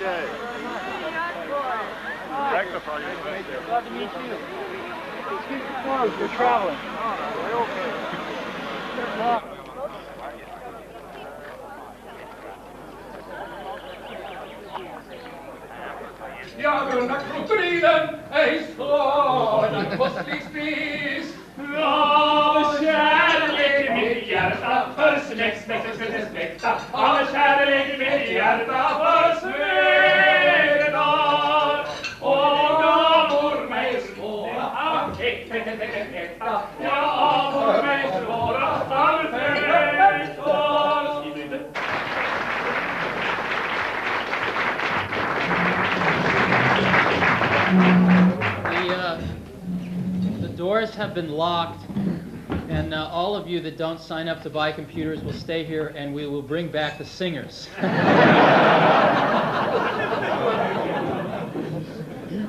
Okay. Glad to meet you. Excuse me, clothes. We're traveling. Ja, grunna krokodilen, ej skåda kostlig spis. Av kärlek i mitt hjärta för släkta. Av kärlek i mitt hjärta för Svedar. Och avor mig svåra av äkta. Ja, avor mig svåra av fäktar. Skriv inte. The doors have been locked, and all of you that don't sign up to buy computers will stay here, and we will bring back the singers.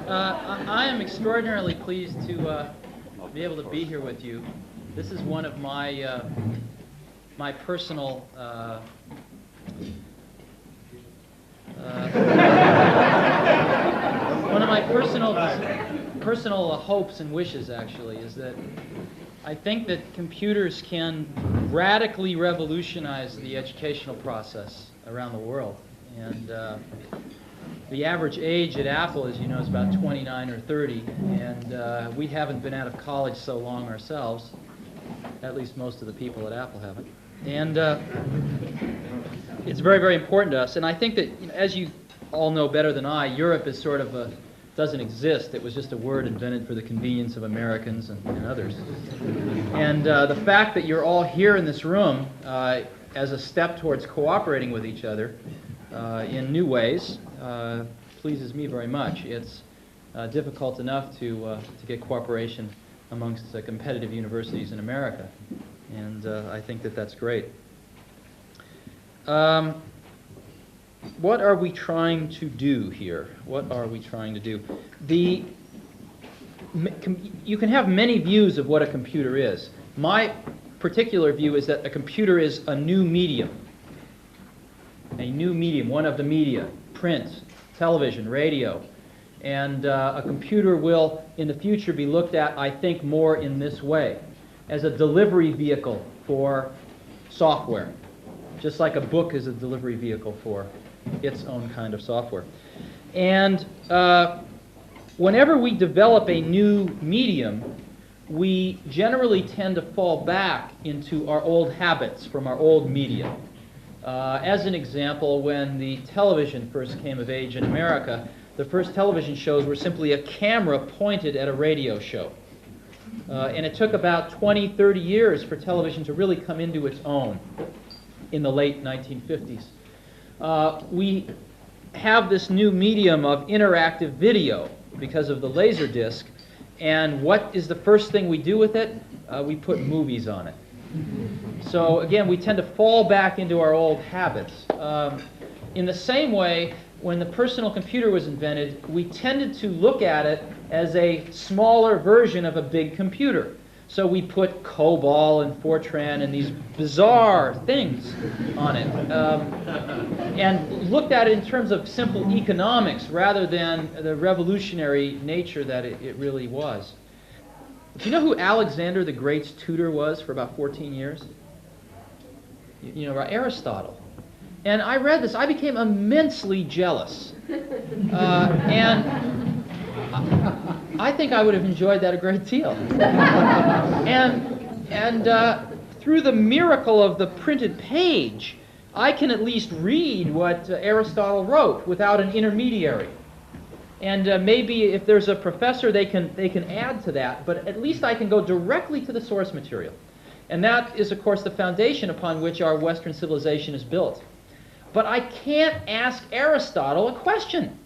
I am extraordinarily pleased to be able to be here with you. This is one of my my personal one of my personal hopes and wishes, actually, is that I think that computers can radically revolutionize the educational process around the world. And the average age at Apple, as you know, is about 29 or 30, and we haven't been out of college so long ourselves. At least most of the people at Apple haven't. And it's very, very important to us. And I think that, you know, as you all know better than I, Europe is sort of doesn't exist. It was just a word invented for the convenience of Americans and others. And the fact that you're all here in this room as a step towards cooperating with each other in new ways pleases me very much. It's difficult enough to get cooperation amongst competitive universities in America, and I think that that's great. What are we trying to do here? What are we trying to do? You can have many views of what a computer is. My particular view is that a computer is a new medium. A new medium, one of the media, print, television, radio. And a computer will, in the future, be looked at, I think, more in this way, as a delivery vehicle for software, just like a book is a delivery vehicle for its own kind of software. And whenever we develop a new medium, we generally tend to fall back into our old habits from our old media. As an example, when the television first came of age in America, the first television shows were simply a camera pointed at a radio show. And it took about 20, 30 years for television to really come into its own in the late 1950s. We have this new medium of interactive video because of the Laserdisc, and what is the first thing we do with it? We put movies on it. So again, we tend to fall back into our old habits. In the same way, when the personal computer was invented, we tended to look at it as a smaller version of a big computer. So we put COBOL and Fortran and these bizarre things on it, and looked at it in terms of simple economics rather than the revolutionary nature that it really was. Do you know who Alexander the Great's tutor was for about 14 years? You know, Aristotle. And I read this. I became immensely jealous. And I think I would have enjoyed that a great deal. And through the miracle of the printed page, I can at least read what Aristotle wrote without an intermediary. And maybe if there's a professor, they can add to that, but at least I can go directly to the source material. And that is, of course, the foundation upon which our Western civilization is built. But I can't ask Aristotle a question.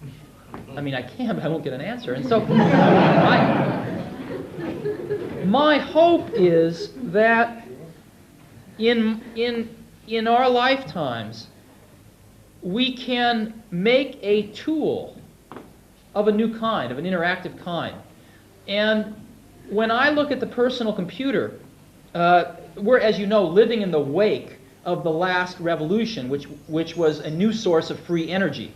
I mean, I can, but I won't get an answer. And so my hope is that in our lifetimes, we can make a tool of a new kind, of an interactive kind. And when I look at the personal computer, we're, as you know, living in the wake of the last revolution, which was a new source of free energy.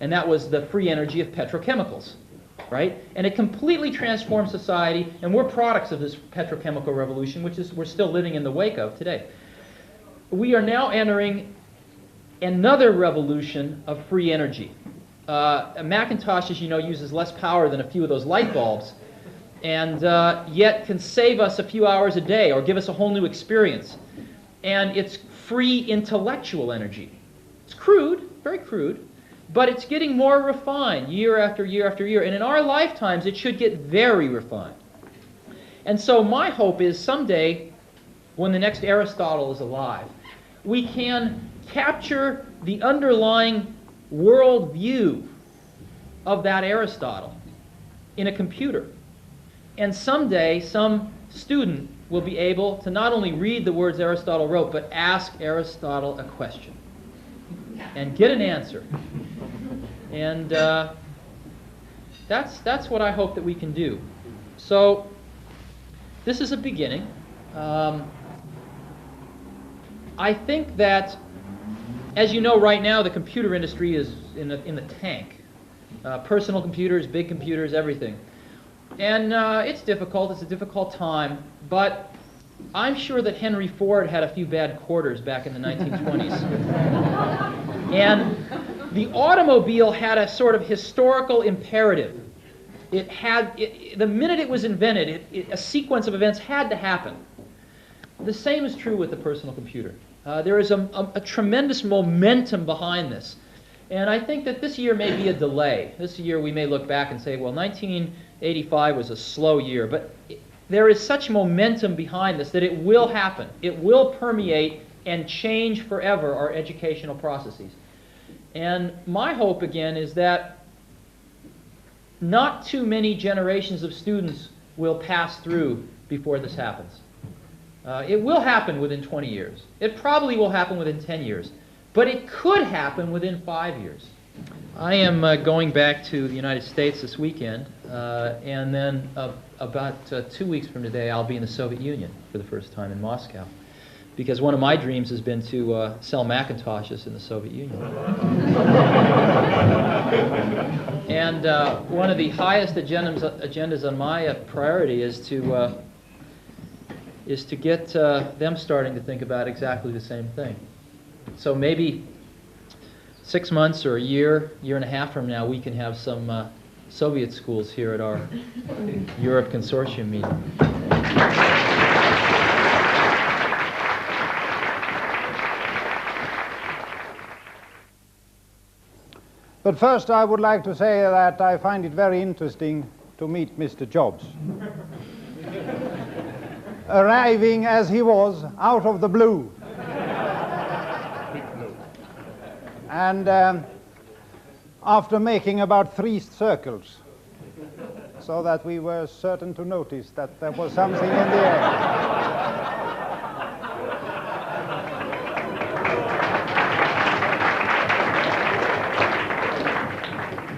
and that was the free energy of petrochemicals, right? And it completely transformed society, and we're products of this petrochemical revolution, which is we're still living in the wake of today. We are now entering another revolution of free energy. A Macintosh, as you know, uses less power than a few of those light bulbs, and yet can save us a few hours a day or give us a whole new experience. And it's free intellectual energy. It's crude, very crude, but it's getting more refined year after year after year. And in our lifetimes, it should get very refined. And so my hope is someday, when the next Aristotle is alive, we can capture the underlying worldview of that Aristotle in a computer. And someday, some student will be able to not only read the words Aristotle wrote, but ask Aristotle a question and get an answer. And that's what I hope that we can do. So this is a beginning. I think that, as you know, right now the computer industry is in the tank. Personal computers, big computers, everything. And it's difficult. It's a difficult time. But I'm sure that Henry Ford had a few bad quarters back in the 1920s. And the automobile had a sort of historical imperative. It had, the minute it was invented, a sequence of events had to happen. The same is true with the personal computer. There is a tremendous momentum behind this. And I think that this year may be a delay. This year we may look back and say, well, 1985 was a slow year. But there is such momentum behind this that it will happen. It will permeate and change forever our educational processes. And my hope, again, is that not too many generations of students will pass through before this happens. It will happen within 20 years. It probably will happen within 10 years. But it could happen within 5 years. I am going back to the United States this weekend, and then about 2 weeks from today I'll be in the Soviet Union for the first time in Moscow, because one of my dreams has been to sell Macintoshes in the Soviet Union. And one of the highest agendas on my priority is to get them starting to think about exactly the same thing. So maybe 6 months or a year and a half from now, we can have some Soviet schools here at our Europe Consortium meeting. But first I would like to say that I find it very interesting to meet Mr. Jobs. Arriving as he was out of the blue. And after making about 3 circles, so that we were certain to notice that there was something in the air.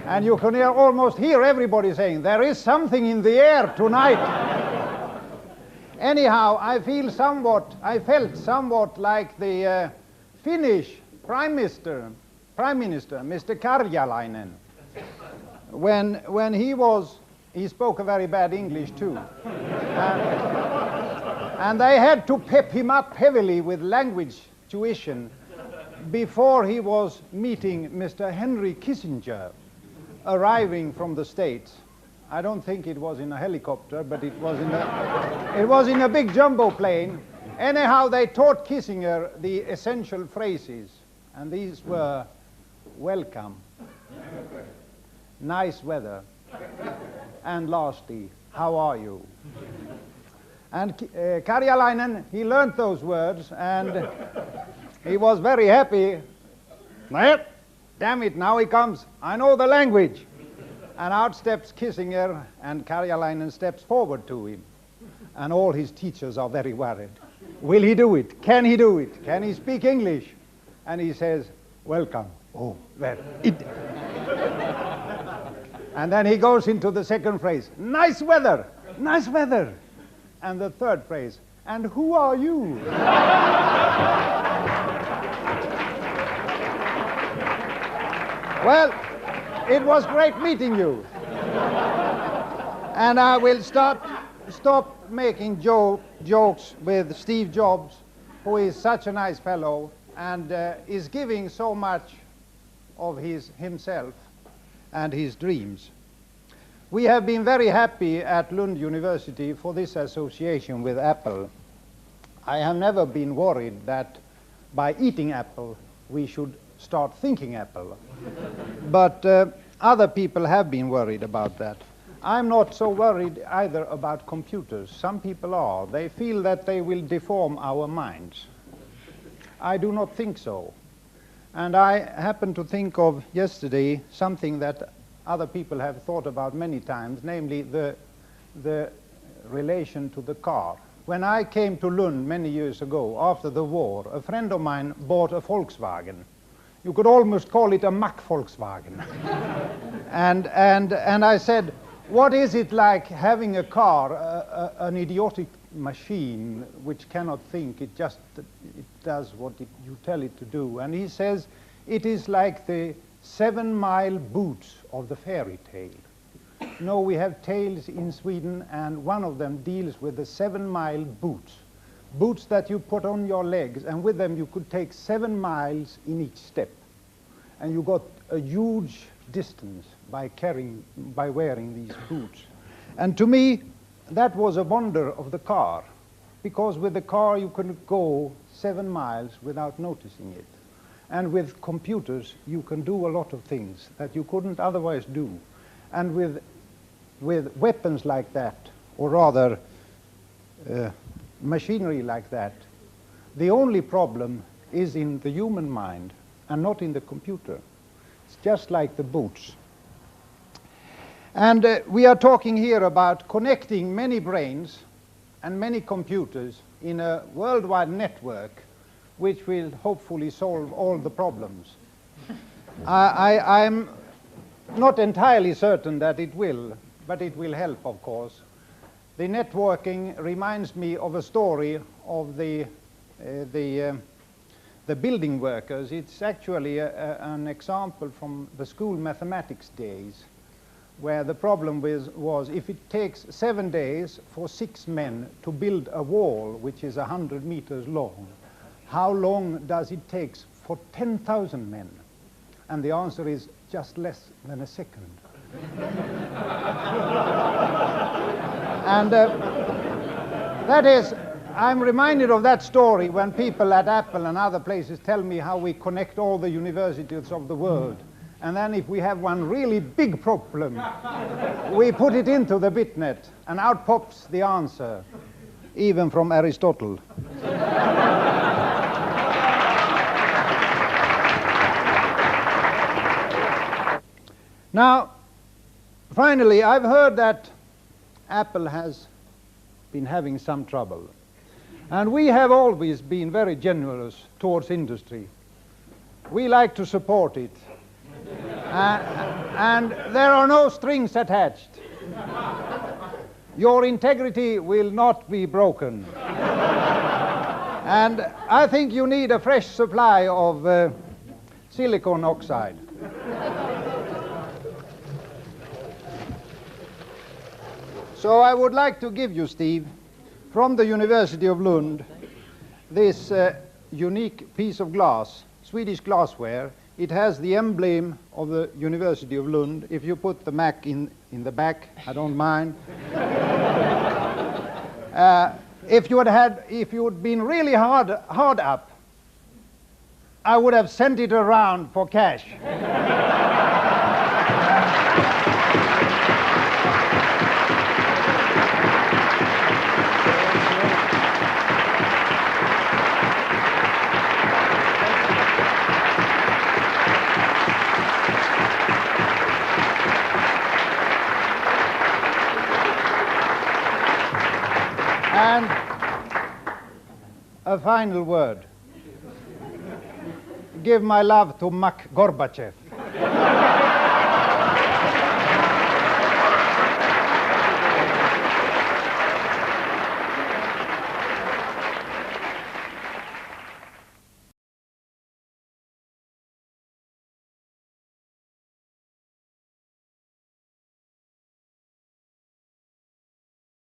And you can almost hear everybody saying, there is something in the air tonight. Anyhow, I felt somewhat like the Finnish Prime Minister, Mr. Karjalainen, when he spoke a very bad English too. And they had to pep him up heavily with language tuition before he was meeting Mr. Henry Kissinger, arriving from the States. I don't think it was in a helicopter, but it was in a big jumbo plane. Anyhow, they taught Kissinger the essential phrases, and these were welcome, nice weather, and lastly, how are you? And Karjalainen, he learned those words, and he was very happy. Damn it, now he comes. I know the language. And out steps Kissinger, and Karjalainen steps forward to him. And all his teachers are very worried. Will he do it? Can he do it? Can he speak English? And he says, welcome. Oh, well, And then he goes into the second phrase, nice weather, nice weather. And the third phrase, and who are you? Well, it was great meeting you. And I will stop making jokes with Steve Jobs, who is such a nice fellow and is giving so much of himself and his dreams. We have been very happy at Lund University for this association with Apple. I have never been worried that by eating apple we should start thinking apple. But other people have been worried about that. I'm not so worried either about computers. Some people are. They feel that they will deform our minds. I do not think so. And I happened to think of yesterday something that other people have thought about many times, namely the relation to the car. When I came to Lund many years ago, after the war, a friend of mine bought a Volkswagen. You could almost call it a Mack Volkswagen. and I said, what is it like having a car, an idiotic machine which cannot think, it does what you tell it to do? And he says, it is like the 7-mile boots of the fairy tale. No, we have tales in Sweden, and one of them deals with the 7-mile boots. Boots that you put on your legs, and with them you could take 7 miles in each step. And you got a huge distance by wearing these boots. And to me, that was a wonder of the car, because with the car you could go 7 miles without noticing it. And with computers, you can do a lot of things that you couldn't otherwise do. And with weapons like that, or rather machinery like that, the only problem is in the human mind and not in the computer. It's just like the boots. And we are talking here about connecting many brains and many computers in a worldwide network which will hopefully solve all the problems. I'm not entirely certain that it will, but it will help, of course. The networking reminds me of a story of the building workers. It's actually an example from the school mathematics days, where the problem was if it takes 7 days for 6 men to build a wall which is 100 meters long, how long does it take for 10,000 men? And the answer is just less than a second. And that is, I'm reminded of that story when people at Apple and other places tell me how we connect all the universities of the world. And then if we have one really big problem, we put it into the bitnet, and out pops the answer, even from Aristotle. Now, finally, I've heard that Apple has been having some trouble. And we have always been very generous towards industry. We like to support it. And there are no strings attached. Your integrity will not be broken. And I think you need a fresh supply of silicon oxide. So I would like to give you, Steve, from the University of Lund, this unique piece of glass, Swedish glassware. It has the emblem of the University of Lund. If you put the Mac in the back, I don't mind. If you had been really hard up, I would have sent it around for cash. And a final word. Give my love to Gorbachev.